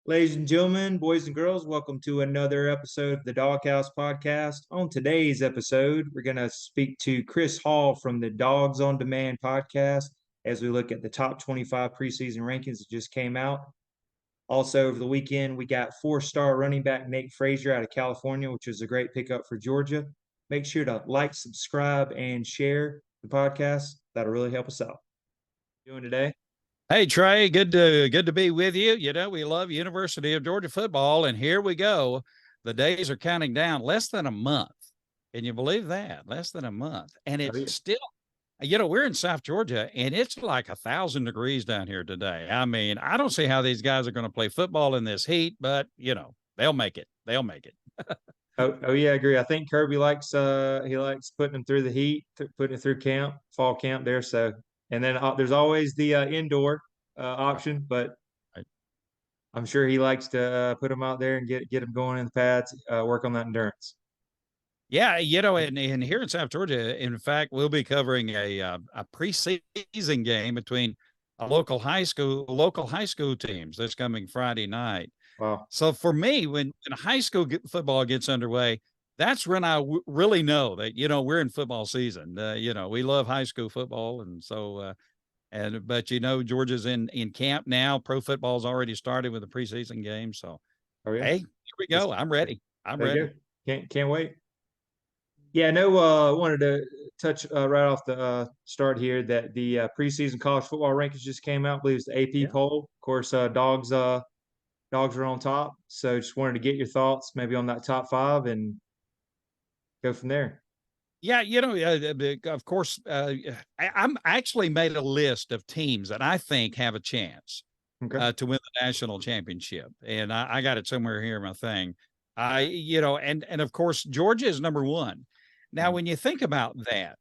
Ladies and gentlemen, boys and girls, welcome to another episode of the Dawg House Podcast. On today's episode, we're going to speak to Chris Hall from the Dogs on Demand podcast as we look at the top 25 preseason rankings that just came out. Also, over the weekend, we got four-star running back Nate Frazier out of California, which was a great pickup for Georgia. Make sure to like, subscribe, and share the podcast. That'll really help us out. Doing today? Hey Trey, good to be with you. You know, we love University of Georgia football, and here we go. The days are counting down. Less than a month. Can you believe that? Less than a month. And it's still, we're in South Georgia and it's like 1,000 degrees down here today. I mean, I don't see how these guys are going to play football in this heat, but they'll make it. They'll make it. Oh yeah, I agree. I think Kirby likes he likes putting them through the heat, putting it through fall camp there. So, and then there's always the indoor option, but Right. I'm sure he likes to put them out there and get them going in the pads, work on that endurance. Yeah, and here in South Georgia, in fact, we'll be covering a preseason game between local high school teams this coming Friday night. Wow. So for me, when high school football gets underway, that's when I really know that we're in football season. We love high school football, and so but Georgia's in camp now. Pro football's already started with the preseason game. So Yeah. Hey, here we go. I'm ready. I'm ready. Can't wait. Yeah, no, wanted to touch right off the start here that the preseason college football rankings just came out. I believe it's the AP poll. Of course, Dogs are on top. So just wanted to get your thoughts maybe on that top five and go from there. Yeah, of course, I'm actually made a list of teams that I think have a chance to win the national championship, and I got it somewhere here in my thing. And of course, Georgia is number one. Now, when you think about that,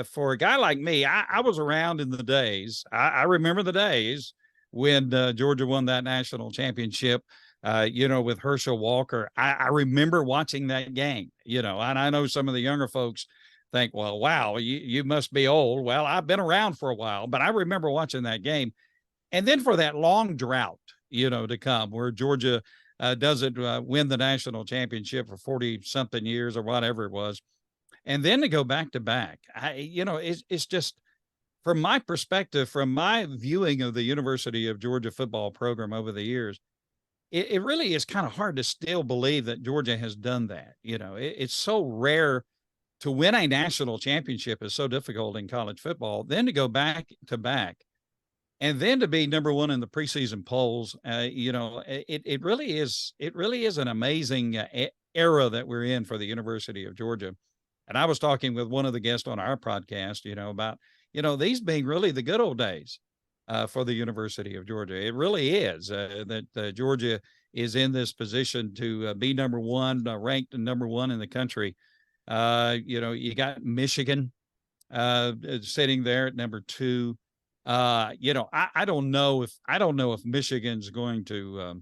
for a guy like me, I was around in the days. I remember the days when Georgia won that national championship. With Herschel Walker, I remember watching that game. And I know some of the younger folks think, well, wow, you must be old. Well, I've been around for a while, but I remember watching that game. And then for that long drought, to come where Georgia doesn't win the national championship for 40 something years or whatever it was. And then to go back to back, it's just from my perspective, from my viewing of the University of Georgia football program over the years, it really is kind of hard to still believe that Georgia has done that. It's so rare to win a national championship is so difficult in college football. Then to go back to back and then to be number one in the preseason polls, it really is an amazing era that we're in for the University of Georgia. And I was talking with one of the guests on our podcast, about, these being really the good old days for the University of Georgia. It really is that Georgia is in this position to be number one, ranked number one in the country. You got Michigan sitting there at number two. I don't know if Michigan's going to.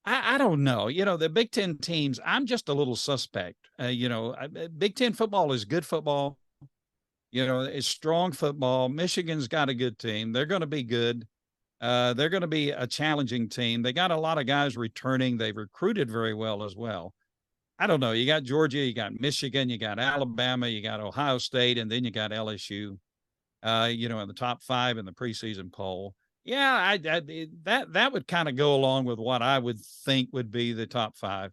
I don't know. The Big Ten teams, I'm just a little suspect. Big Ten football is good football. It's strong football. Michigan's got a good team. They're going to be good. They're going to be a challenging team. They got a lot of guys returning. They've recruited very well as well. I don't know. You got Georgia, you got Michigan, you got Alabama, you got Ohio State, and then you got LSU. In the top five in the preseason poll. Yeah, that would kind of go along with what I would think would be the top five.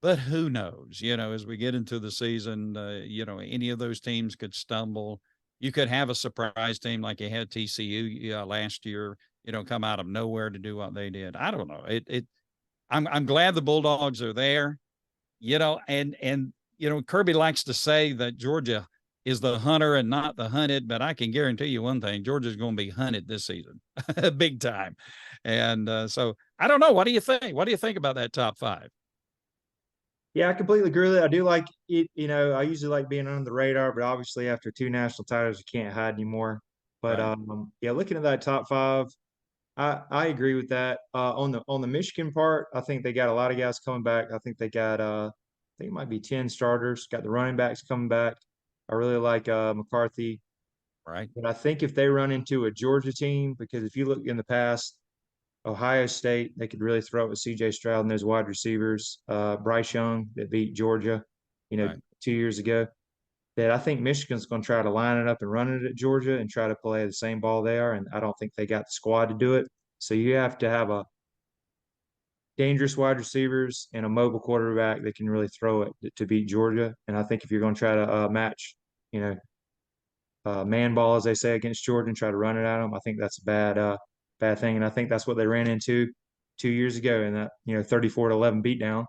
But who knows? As we get into the season, any of those teams could stumble. You could have a surprise team like you had TCU last year, come out of nowhere to do what they did. I don't know. I'm glad the Bulldogs are there, and Kirby likes to say that Georgia is the hunter and not the hunted, but I can guarantee you one thing, Georgia's going to be hunted this season, big time. And so I don't know. What do you think? What do you think about that top five? Yeah, I completely agree with it. I do like it. I usually like being under the radar, but obviously after two national titles, you can't hide anymore. But Right. Yeah, looking at that top five, I agree with that. On the Michigan part, I think they got a lot of guys coming back. I think they got I think it might be 10 starters. Got the running backs coming back. I really like McCarthy. Right. But I think if they run into a Georgia team, because if you look in the past, Ohio State, they could really throw it with C.J. Stroud and those wide receivers. Bryce Young that beat Georgia, Right. 2 years ago. That I think Michigan's going to try to line it up and run it at Georgia and try to play the same ball they are. And I don't think they got the squad to do it. So you have to have a dangerous wide receivers and a mobile quarterback that can really throw it to beat Georgia. And I think if you're going to try to match, you know, man ball, as they say, against Georgia and try to run it at them, I think that's a bad thing. And I think that's what they ran into 2 years ago in that, 34-11 beatdown.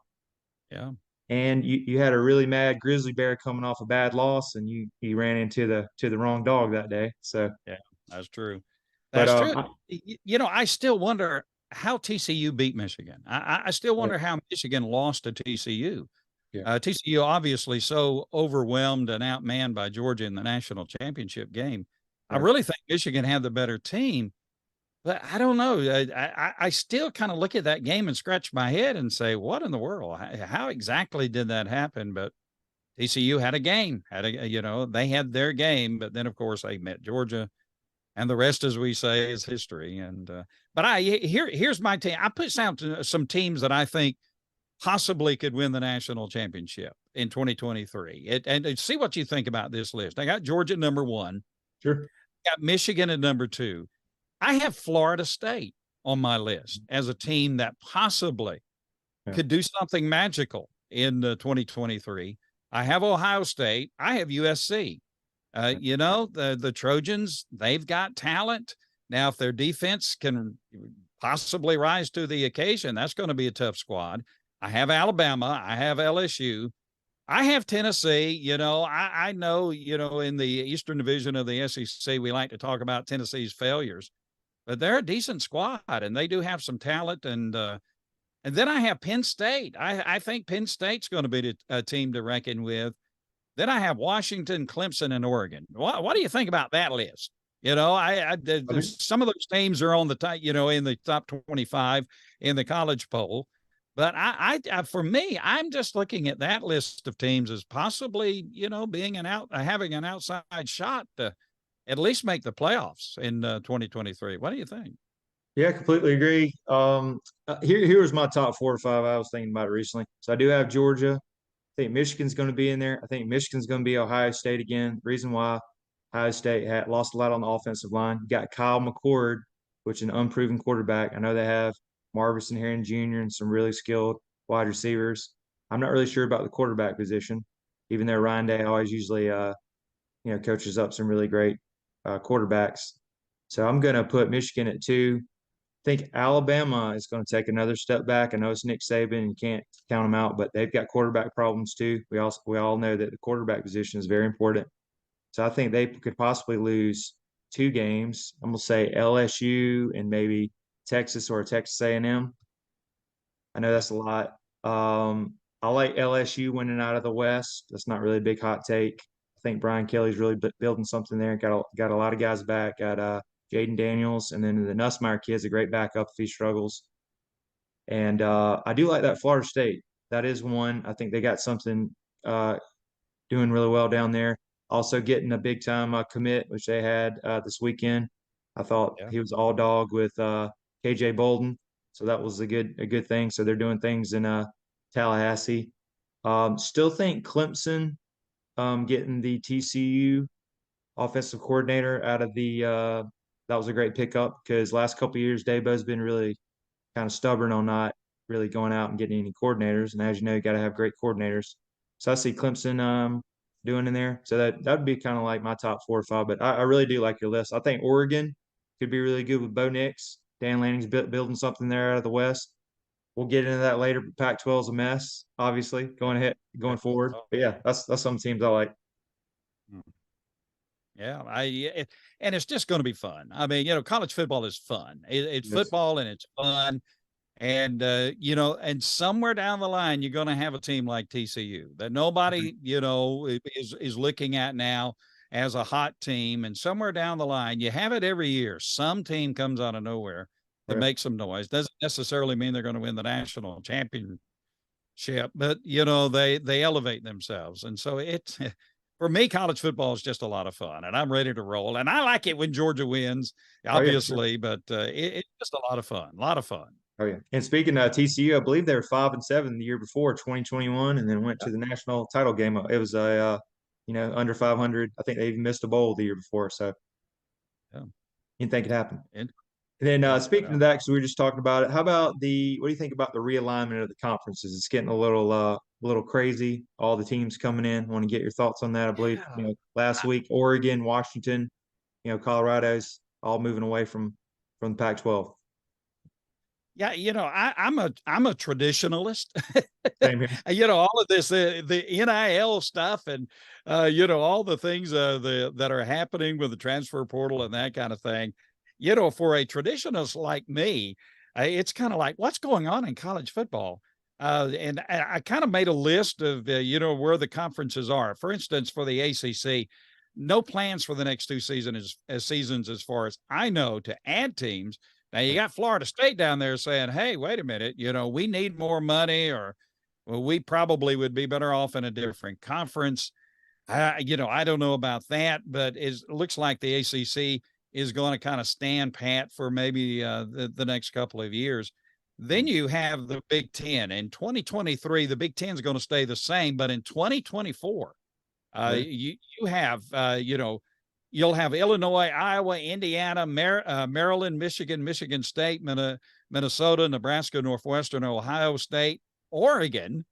Yeah. And you had a really mad grizzly bear coming off a bad loss, and you ran into the wrong dog that day. So Yeah, that's true. but That's true. I still wonder how TCU beat Michigan. I still wonder how Michigan lost to TCU. Yeah. TCU obviously so overwhelmed and outmanned by Georgia in the national championship game. I really think Michigan had the better team, but I don't know. I still kind of look at that game and scratch my head and say, what in the world? How exactly did that happen? But TCU had a game, they had their game, but then of course they met Georgia, and the rest, as we say, is history. And but here's my team. I put some teams that I think possibly could win the national championship in 2023. And see what you think about this list. I got Georgia at number 1. Sure. Got Michigan at number 2. I have Florida State on my list as a team that possibly could do something magical in 2023. I have Ohio State. I have USC. The Trojans, they've got talent. Now, if their defense can possibly rise to the occasion, that's going to be a tough squad. I have Alabama. I have LSU. I have Tennessee. I know, in the Eastern Division of the SEC, we like to talk about Tennessee's failures, but they're a decent squad and they do have some talent. And then I have Penn State. I think Penn State's going to be a team to reckon with. Then I have Washington, Clemson, and Oregon. What do you think about that list? Some of those teams are on the top, in the top 25 in the college poll. But for me, I'm just looking at that list of teams as possibly, being having an outside shot to at least make the playoffs in 2023. What do you think? Yeah, completely agree. Here was my top 4 or 5. I was thinking about it recently. So I do have Georgia. I think Michigan's going to be in there. I think Michigan's going to be Ohio State again. The reason why Ohio State had lost a lot on the offensive line. You got Kyle McCord, which is an unproven quarterback. I know they have Marvin Harrison Jr. and some really skilled wide receivers. I'm not really sure about the quarterback position, even though Ryan Day always usually coaches up some really great quarterbacks. So I'm going to put Michigan at 2. I think Alabama is going to take another step back. I know it's Nick Saban, and you can't count them out, but they've got quarterback problems too. We all know that the quarterback position is very important. So I think they could possibly lose 2 games. I'm going to say LSU and maybe Texas or Texas A&M. I know that's a lot. I like LSU winning out of the West. That's not really a big hot take. I think Brian Kelly's really building something there. Got a lot of guys back. Got Jaden Daniels, and then the Nussmeier kid's a great backup if he struggles. And I do like that Florida State. That is one. I think they got something doing really well down there. Also getting a big time commit, which they had this weekend. I thought he was all dog with KJ Bolden, so that was a good thing. So they're doing things in Tallahassee. Still think Clemson getting the TCU offensive coordinator out of that was a great pickup because last couple of years Dabo's been really kind of stubborn on not really going out and getting any coordinators. And as you know, you got to have great coordinators. So I see Clemson doing in there. So that would be kind of like my top 4 or 5. But I really do like your list. I think Oregon could be really good with Bo Nix. Dan Lanning's building something there out of the West. We'll get into that later. Pac-12 is a mess, obviously, going forward. But yeah, that's some teams I like. Yeah, and it's just going to be fun. I mean, college football is fun. It's football and it's fun. And, and somewhere down the line, you're going to have a team like TCU that nobody, is looking at now as a hot team. And somewhere down the line, you have it every year. Some team comes out of nowhere to make some noise. Doesn't necessarily mean they're going to win the national championship, but, they elevate themselves. And so for me, college football is just a lot of fun, and I'm ready to roll. And I like it when Georgia wins, obviously, but it's just a lot of fun. A lot of fun. Oh yeah. And speaking of TCU, I believe they were 5-7 the year before, 2021, and then went to the national title game. It was under 500. I think they even missed a bowl the year before. So yeah, you think it happened. And then speaking of that, because we were just talking about it, how about what do you think about the realignment of the conferences? It's getting a little crazy. All the teams coming in. Want to get your thoughts on that? I believe last week Oregon, Washington, Colorado's all moving away from the Pac-12. Yeah, I'm a traditionalist. Same here. All of this, the NIL stuff, and all the things that are happening with the transfer portal and that kind of thing. For a traditionalist like me, it's kind of like, what's going on in college football? And I kind of made a list of where the conferences are. For instance, for the ACC, no plans for the next two seasons as far as I know to add teams. Now you got Florida State down there saying, hey, wait a minute, we need more money, or we probably would be better off in a different conference. I don't know about that, but it looks like the ACC is going to kind of stand pat for maybe the next couple of years. Then you have the Big Ten. In 2023, the Big Ten is going to stay the same, but in 2024, you have, you'll have Illinois, Iowa, Indiana, Maryland, Michigan State, Minnesota, Nebraska, Northwestern, Ohio State, Oregon,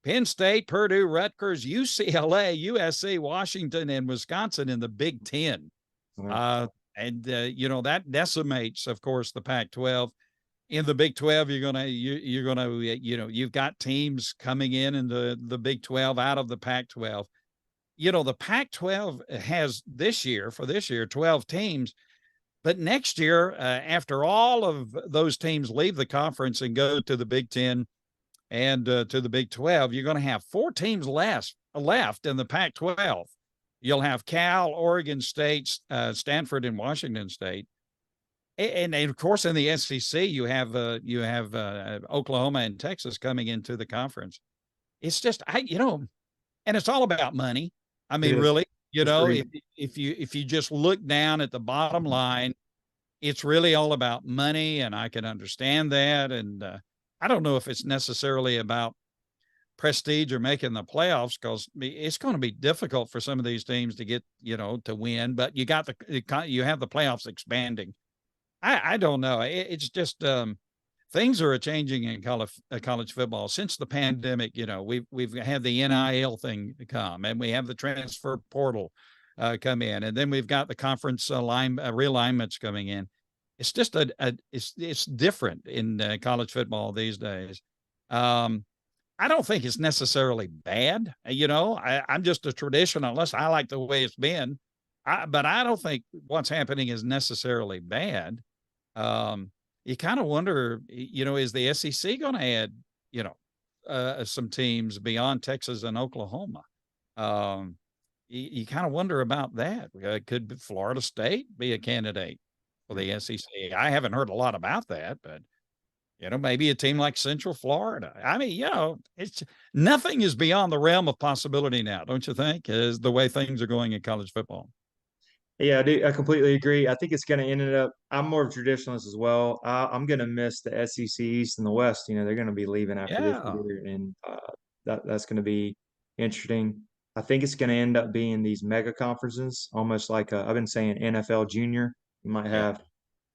Penn State, Purdue, Rutgers, UCLA, USC, Washington, and Wisconsin in the Big Ten. That decimates, of course, the Pac-12. In the Big 12, you've got teams coming in the Big 12 out of the Pac-12. The Pac-12 has this year 12 teams, but next year, after all of those teams leave the conference and go to the Big 10 and to the Big 12, you're going to have 4 teams left in the Pac-12. You'll have Cal, Oregon State, Stanford, and Washington State. And of course, in the SEC, you have Oklahoma and Texas coming into the conference. It's just, and it's all about money. I mean, really, if you just look down at the bottom line, it's really all about money, and I can understand that. And I don't know if it's necessarily about prestige or making the playoffs, because it's going to be difficult for some of these teams to get, to win. But you have the playoffs expanding. I don't know. It's just things are changing in college football since the pandemic. We've had the NIL thing come, and we have the transfer portal come in, and then we've got the conference realignments coming in. It's just it's different in college football these days. I don't think it's necessarily bad. I'm just a traditionalist. I like the way it's been, but I don't think what's happening is necessarily bad. You kind of wonder, is the SEC going to add, some teams beyond Texas and Oklahoma? You kind of wonder about that. Could Florida State be a candidate for the SEC? I haven't heard a lot about that, but maybe a team like Central Florida. I mean, it's nothing is beyond the realm of possibility now, don't you think? Is the way things are going in college football. Yeah, I completely agree. I think it's going to end up. I'm more of a traditionalist as well. I'm going to miss the SEC East and the West. They're going to be leaving after this year, and that's going to be interesting. I think it's going to end up being these mega conferences, almost like I've been saying NFL Junior. You might have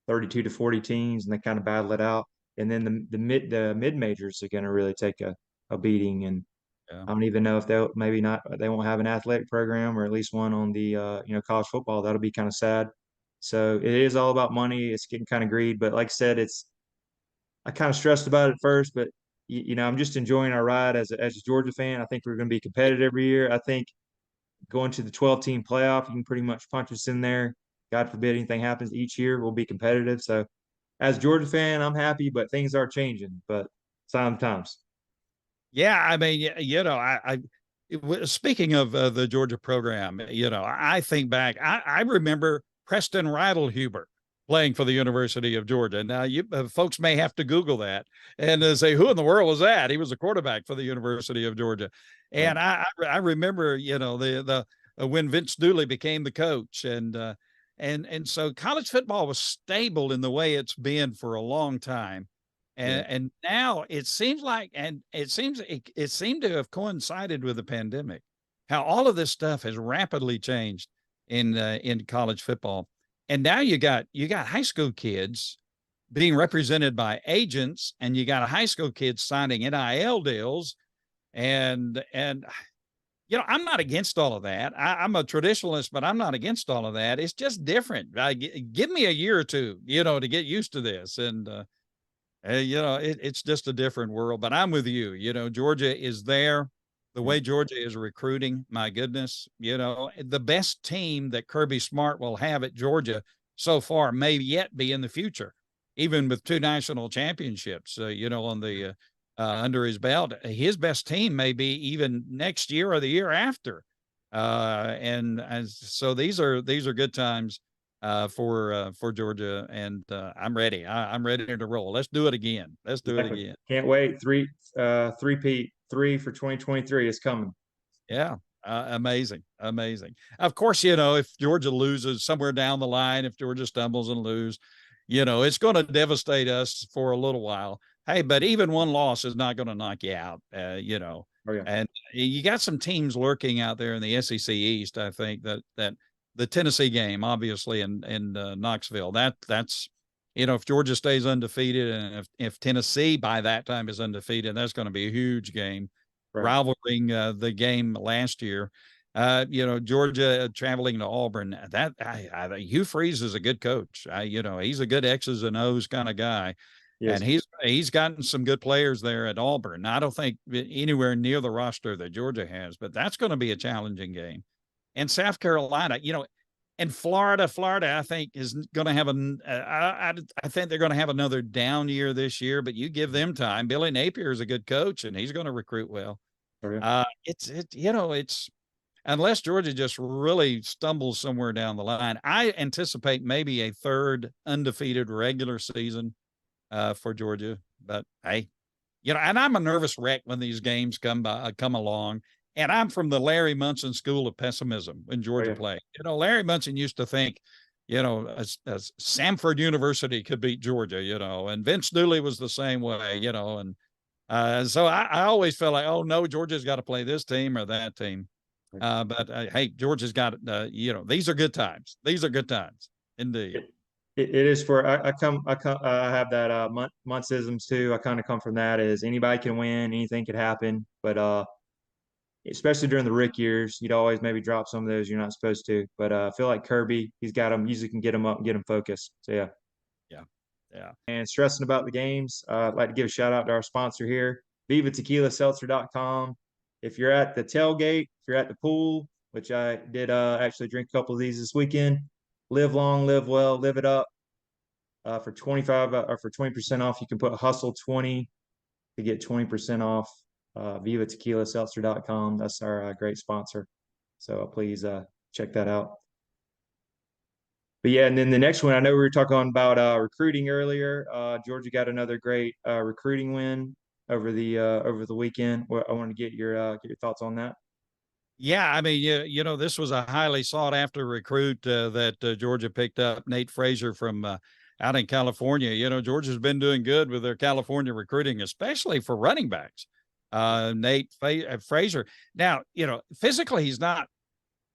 32 to 40 teams, and they kind of battle it out. And then the mid majors are going to really take a beating, and I don't even know if they won't have an athletic program, or at least one on the college football. That'll be kind of sad. So it is all about money. It's getting kind of greed, but like I said, I kind of stressed about it at first, but I'm just enjoying our ride as a Georgia fan. I think we're going to be competitive every year. I think going to the 12-team playoff, you can pretty much punch us in there. God forbid anything happens each year, we'll be competitive. So as a Georgia fan, I'm happy, but things are changing. But sometimes. Yeah, I mean, speaking of the Georgia program, I think back. I remember Preston Rattlehuber playing for the University of Georgia. Now, you folks may have to Google that and say, who in the world was that? He was a quarterback for the University of Georgia. And I remember, the when Vince Dooley became the coach. And so college football was stable in the way it's been for a long time. And now it seems like, and it seemed to have coincided with the pandemic, how all of this stuff has rapidly changed in college football. And now you got high school kids being represented by agents, and you got a high school kids signing NIL deals. And I'm not against all of that. I'm a traditionalist, but I'm not against all of that. It's just different. Give me a year or two, to get used to this. And, it's just a different world, but I'm with you. Georgia is there. The way Georgia is recruiting, my goodness, the best team that Kirby Smart will have at Georgia so far may yet be in the future, even with 2 national championships, on the under his belt. His best team may be even next year or the year after. And so these are good times for Georgia, and I'm ready. I'm ready to roll. Let's do it again. Let's do it again. Can't wait. Three-peat, 3 for 2023 is coming. Yeah. Amazing. Of course, if Georgia loses somewhere down the line, if Georgia stumbles and lose, it's going to devastate us for a little while. Hey, but even one loss is not going to knock you out, Oh, yeah. And you got some teams lurking out there in the SEC East. I think that the Tennessee game, obviously, in Knoxville, that's, if Georgia stays undefeated, and if Tennessee by that time is undefeated, that's going to be a huge game, rivaling the game last year. Georgia traveling to Auburn, Hugh Freeze is a good coach. He's a good X's and O's kind of guy. Yes. And he's gotten some good players there at Auburn. I don't think anywhere near the roster that Georgia has, but that's going to be a challenging game. And South Carolina, and Florida, I think is going to have I think they're going to have another down year this year, but you give them time. Billy Napier is a good coach, and he's going to recruit well. It's unless Georgia just really stumbles somewhere down the line, I anticipate maybe a 3rd undefeated regular season for Georgia. But hey, and I'm a nervous wreck when these games come along. And I'm from the Larry Munson school of pessimism when Georgia played. Larry Munson used to think, as Samford University could beat Georgia, and Vince Dooley was the same way, and so I always felt like, oh no, Georgia's got to play this team or that team. But hey, Georgia's got, these are good times. These are good times indeed. It is for I have that Muncisms too. I kind of come from that, is anybody can win, anything could happen, but especially during the Rick years, you'd always maybe drop some of those you're not supposed to. But I feel like Kirby, he's got them, usually can get them up and get them focused. So yeah. And stressing about the games, I'd like to give a shout out to our sponsor here, VivaTequilaSeltzer.com. If you're at the tailgate, if you're at the pool, which I did actually drink a couple of these this weekend, live long, live well, live it up. For 20% off, you can put Hustle20 to get 20% off. VivaTequilaSeltzer.com. That's our great sponsor. So please check that out. But yeah, and then the next one, I know we were talking about recruiting earlier. Georgia got another great recruiting win over the weekend. I want to get your thoughts on that. Yeah, I mean, this was a highly sought after recruit that Georgia picked up, Nate Frazier from out in California. Georgia's been doing good with their California recruiting, especially for running backs. Nate Frazier. Now, physically he's not.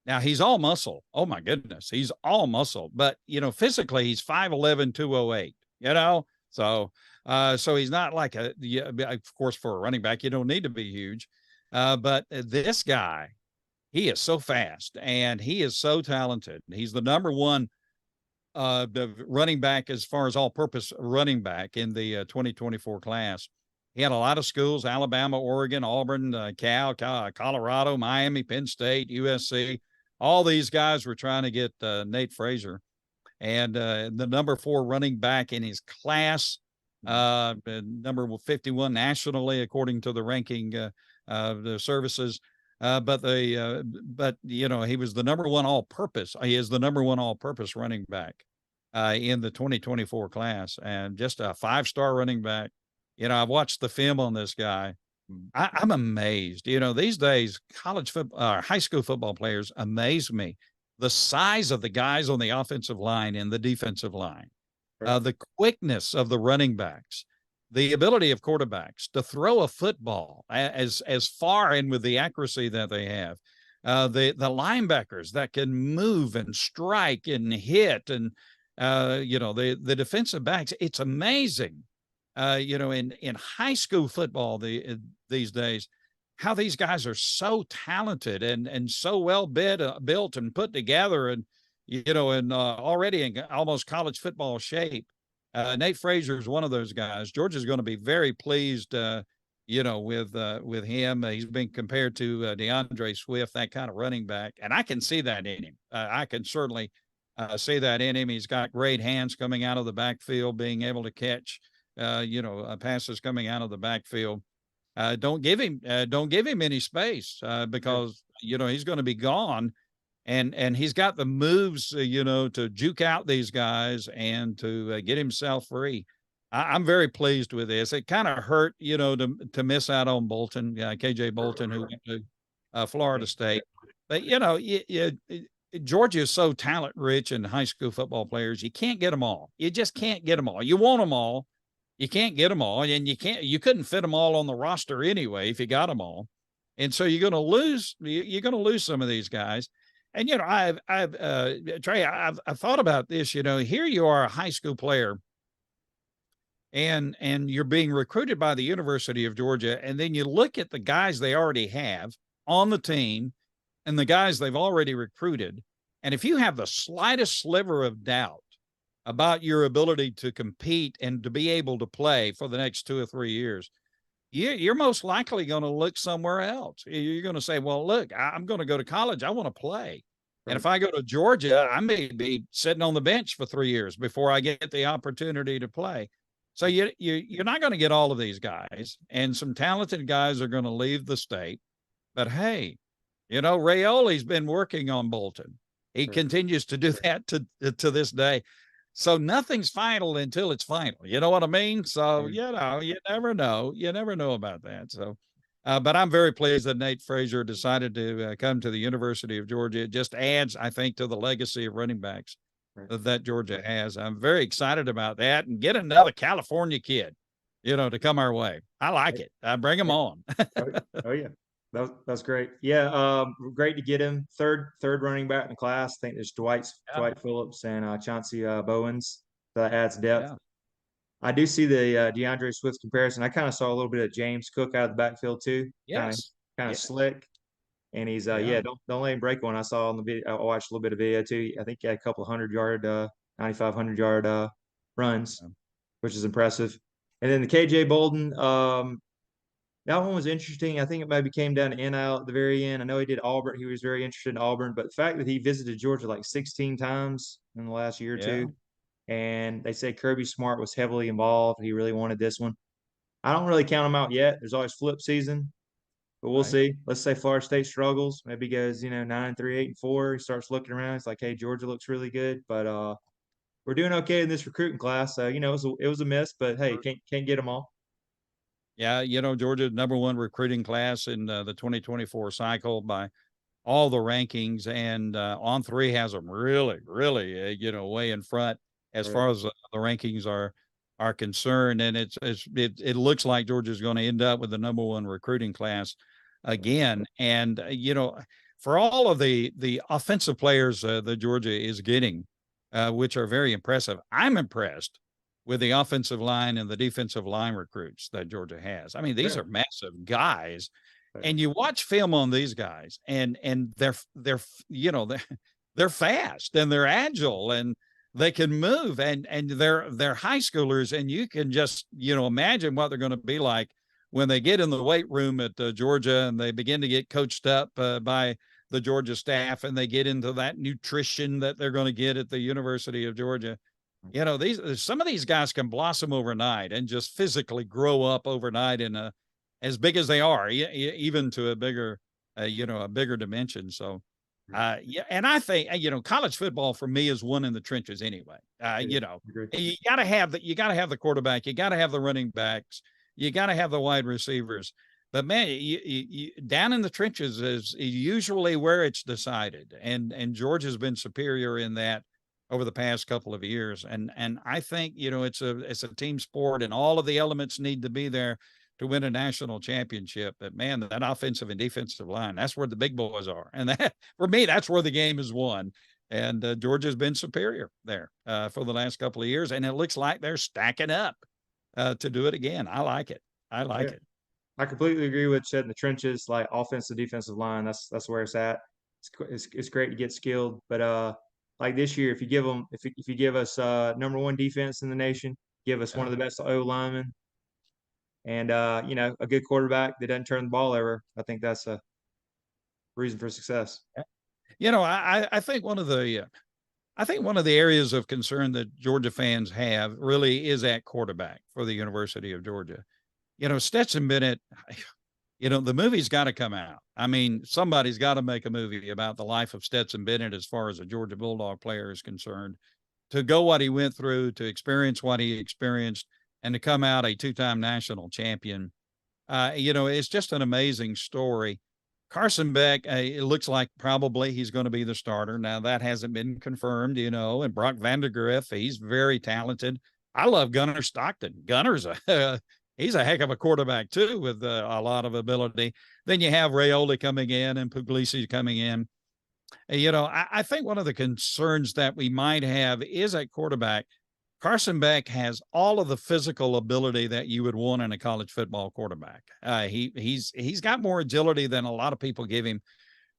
Now he's all muscle. Oh my goodness, he's all muscle. But physically he's 5'11", 208. So he's not like of course for a running back you don't need to be huge. But this guy, he is so fast and he is so talented. He's the number one running back as far as all-purpose running back in the 2024 class. He had a lot of schools: Alabama, Oregon, Auburn, Cal, Colorado, Miami, Penn State, USC. All these guys were trying to get Nate Frazier. And the number 4 running back in his class, number 51 nationally, according to the ranking the services. But he was the number 1 all-purpose. He is the number 1 all-purpose running back in the 2024 class, and just a 5-star running back. I've watched the film on this guy, I'm amazed. These days, college football, high school football players amaze me. The size of the guys on the offensive line and the defensive line, the quickness of the running backs, the ability of quarterbacks to throw a football as far and with the accuracy that they have, the linebackers that can move and strike and hit, and the defensive backs. It's amazing, in high school football these days, how these guys are so talented and so well built and put together, and already in almost college football shape. Nate Frazier is one of those guys. Georgia's going to be very pleased, with him. He's been compared to DeAndre Swift, that kind of running back, and I can see that in him. I can certainly see that in him. He's got great hands coming out of the backfield, being able to catch, passes coming out of the backfield. Don't give him any space because he's going to be gone. And he's got the moves, to juke out these guys and to get himself free. I'm very pleased with this. It kind of hurt, to miss out on Bolton, KJ Bolton, who went to Florida State. But, Georgia is so talent rich in high school football players. You can't get them all. You just can't get them all. You want them all. You can't get them all. And you couldn't fit them all on the roster anyway if you got them all. And so you're going to lose some of these guys. And, Trey, I've thought about this, here you are, a high school player, and you're being recruited by the University of Georgia. And then you look at the guys they already have on the team and the guys they've already recruited. And if you have the slightest sliver of doubt about your ability to compete and to be able to play for the next 2 or 3 years, you're most likely going to look somewhere else. You're going to say, well, look, I'm going to go to college. I want to play. And if I go to Georgia, I may be sitting on the bench for 3 years before I get the opportunity to play. So you're not going to get all of these guys, and some talented guys are going to leave the state. But hey, Raioli's been working on Bolton. He continues to do that to this day. So nothing's final until it's final. You know what I mean? So, you never know. You never know about that. So, but I'm very pleased that Nate Frazier decided to come to the University of Georgia. It just adds, I think, to the legacy of running backs that Georgia has. I'm very excited about that, and get another California kid, to come our way. I like it. Bring him on. Oh yeah. That's great. Yeah, great to get him. Third running back in the class. I think there's Dwight Phillips and Chauncey Bowens. That adds depth. Yeah. I do see the DeAndre Swift comparison. I kind of saw a little bit of James Cook out of the backfield too. Yes. Kind of slick. And he's don't let him break one. I saw on the video. I watched a little bit of video too. I think he had a couple 100-yard, 9,500-yard runs, which is impressive. And then the KJ Bolden. That one was interesting. I think it maybe came down to NIL at the very end. I know he did Auburn. He was very interested in Auburn, but the fact that he visited Georgia like 16 times in the last year or two, and they say Kirby Smart was heavily involved. He really wanted this one. I don't really count him out yet. There's always flip season, but we'll see. Let's say Florida State struggles. Maybe he goes, 9-3, 8-4. He starts looking around. It's like, hey, Georgia looks really good, but we're doing okay in this recruiting class. So, it was a miss, but hey, can't get them all. Yeah, Georgia's #1 recruiting class in the 2024 cycle by all the rankings, and On3 has them really, really, way in front as far as the rankings are concerned. And it looks like Georgia's going to end up with the #1 recruiting class again. And for all of the offensive players that Georgia is getting, which are very impressive, I'm impressed with the offensive line and the defensive line recruits that Georgia has. I mean, these are massive guys, and you watch film on these guys, and they're fast and they're agile and they can move, and they're high schoolers, and you can just imagine what they're going to be like when they get in the weight room at Georgia and they begin to get coached up by the Georgia staff, and they get into that nutrition that they're going to get at the University of Georgia. Some of these guys can blossom overnight and just physically grow up overnight in as big as they are, even to a bigger dimension. So, and I think, college football for me is one in the trenches anyway. You got to have the quarterback, you got to have the running backs, you got to have the wide receivers. But man, down in the trenches is usually where it's decided, and Georgia's been superior in that over the past couple of years. And I think it's a team sport, and all of the elements need to be there to win a national championship. But man, that offensive and defensive line, that's where the big boys are, and that for me, that's where the game is won. And Georgia's been superior there for the last couple of years, and it looks like they're stacking up to do it again. I like it. I like it. I completely agree with Shed in the trenches, like offensive, defensive line. That's where it's at. It's great to get skilled, but like this year, if you give us number one defense in the nation, give us one of the best O linemen, and a good quarterback that doesn't turn the ball over, I think that's a reason for success. I think one of the areas of concern that Georgia fans have really is at quarterback for the University of Georgia. Stetson Bennett, the movie's got to come out. I mean, somebody's got to make a movie about the life of Stetson Bennett as far as a Georgia Bulldog player is concerned. To go what he went through, to experience what he experienced, and to come out a two-time national champion, it's just an amazing story. Carson Beck, it looks like probably he's going to be the starter. Now, that hasn't been confirmed, and Brock Vandagriff, he's very talented. I love Gunnar Stockton. Gunner's he's a heck of a quarterback too, with a lot of ability. Then you have Raiola coming in and Puglisi coming in. I think one of the concerns that we might have is at quarterback. Carson Beck has all of the physical ability that you would want in a college football quarterback. He's got more agility than a lot of people give him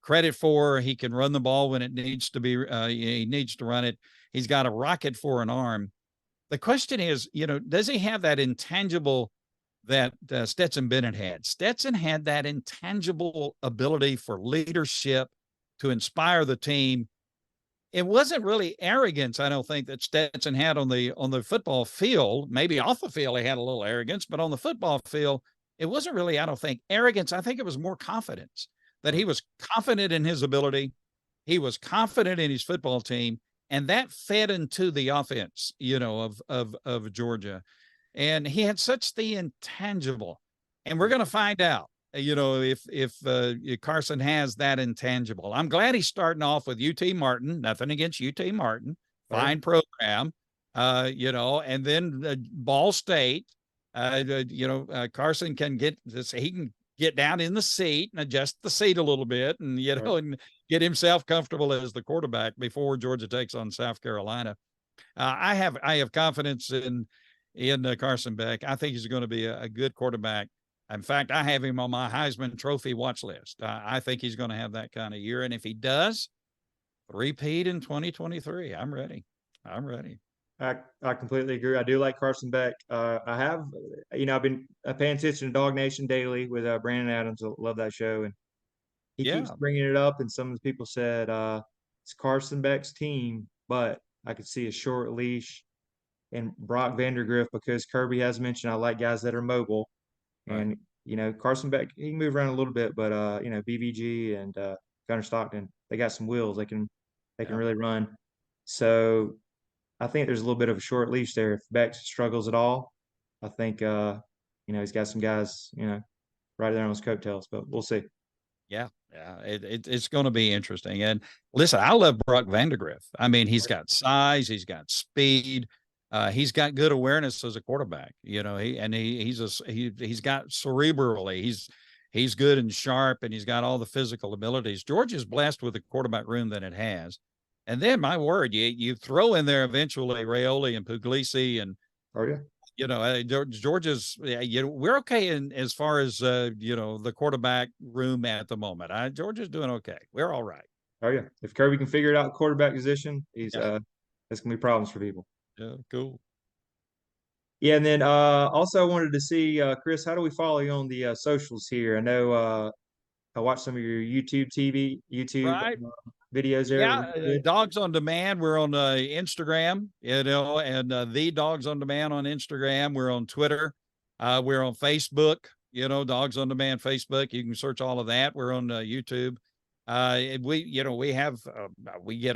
credit for. He can run the ball when it needs to be. He needs to run it. He's got a rocket for an arm. The question is, does he have that intangible that Stetson Bennett had? Stetson had that intangible ability for leadership, to inspire the team. It wasn't really arrogance, I don't think, that Stetson had on the football field. Maybe off the field he had a little arrogance, but on the football field, it wasn't really, I don't think, arrogance. I think it was more confidence, that he was confident in his ability. He was confident in his football team, and that fed into the offense, of Georgia. And he had such the intangible, and we're going to find out, if Carson has that intangible. I'm glad he's starting off with UT Martin. Nothing against UT Martin, fine program, and then Ball State. Carson can get this. He can get down in the seat and adjust the seat a little bit, and and get himself comfortable as the quarterback before Georgia takes on South Carolina. I have confidence in Carson Beck. I think he's going to be a good quarterback. In fact, I have him on my Heisman Trophy watch list. I think he's going to have that kind of year. And if he does, repeat in 2023. I'm ready. I completely agree. I do like Carson Beck. I have, I've been paying attention to Dog Nation Daily with Brandon Adams. I love that show. And he keeps bringing it up. And some of the people said it's Carson Beck's team, but I could see a short leash in Brock Vandagriff, because Kirby has mentioned I like guys that are mobile. And, Carson Beck, he can move around a little bit, but, BVG and Gunnar Stockton, they got some wheels. They can really run. So I think there's a little bit of a short leash there. If Beck struggles at all, I think, he's got some guys, right there on his coattails, but we'll see. Yeah. It's going to be interesting. And listen, I love Brock Vandagriff. I mean, he's got size, he's got speed. He's got good awareness as a quarterback, he's got cerebrally, he's good and sharp, and he's got all the physical abilities. Georgia's blessed with a quarterback room that it has. And then, my word, you throw in there eventually Raiola and Puglisi, and Georgia's, we're okay as far as the quarterback room at the moment. Georgia's doing okay. We're all right. Oh yeah, if Kirby can figure it out quarterback position, that's gonna be problems for people. Yeah, cool. Yeah, and then also I wanted to see, Chris, how do we follow you on the socials here? I know I watched some of your YouTube videos there. Yeah, Dawgs on Demand. We're on Instagram, and the Dawgs on Demand on Instagram. We're on Twitter. We're on Facebook. Dawgs on Demand Facebook. You can search all of that. We're on YouTube. We get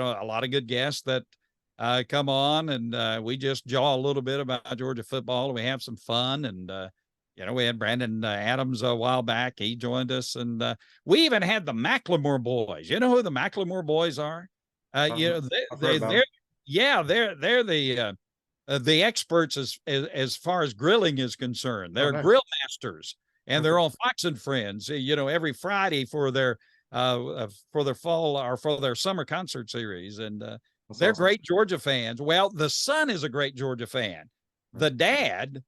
a lot of good guests that come on, and we just jaw a little bit about Georgia football. We have some fun, and We had Brandon Adams a while back. He joined us, and we even had the Macklemore boys. You know who the Macklemore boys are? They're the experts as far as grilling is concerned. They're grill masters, and they're on Fox and Friends. Every Friday for their fall or for their summer concert series, and they're awesome. Great Georgia fans. Well, the son is a great Georgia fan. The dad,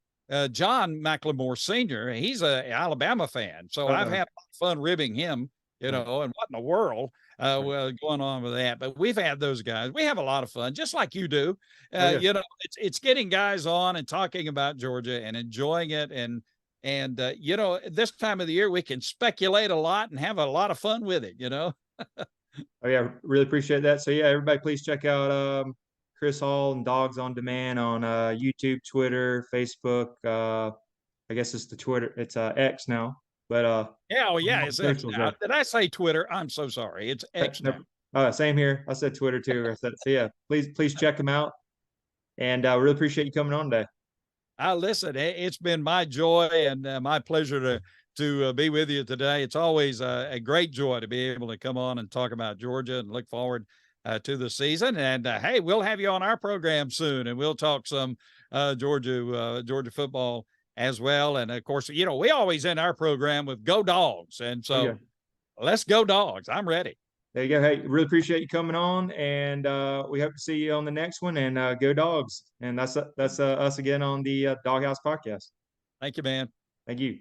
John McLemore Sr., he's a Alabama fan. So I've had fun ribbing him, and what in the world going on with that. But we've had those guys. We have a lot of fun, just like you do. It's getting guys on and talking about Georgia and enjoying it. And this time of the year, we can speculate a lot and have a lot of fun with it, Oh, yeah, really appreciate that. So, yeah, everybody, please check out Chris Hall and Dawgs on Demand on YouTube, Twitter, Facebook. I guess it's the Twitter. It's X now. But it's X now. Did I say Twitter? I'm so sorry. It's X now. Same here. I said Twitter too. So yeah, please check them out. And I really appreciate you coming on today. Listen, it's been my joy and my pleasure to be with you today. It's always a great joy to be able to come on and talk about Georgia and look forward to the season. And hey, we'll have you on our program soon, and we'll talk some Georgia football as well. And of course, we always end our program with "Go Dogs," and so let's go Dogs. I'm ready. There you go. Hey, really appreciate you coming on, and we hope to see you on the next one. And go Dogs! And that's us again on the Dawg House Podcast. Thank you, man. Thank you.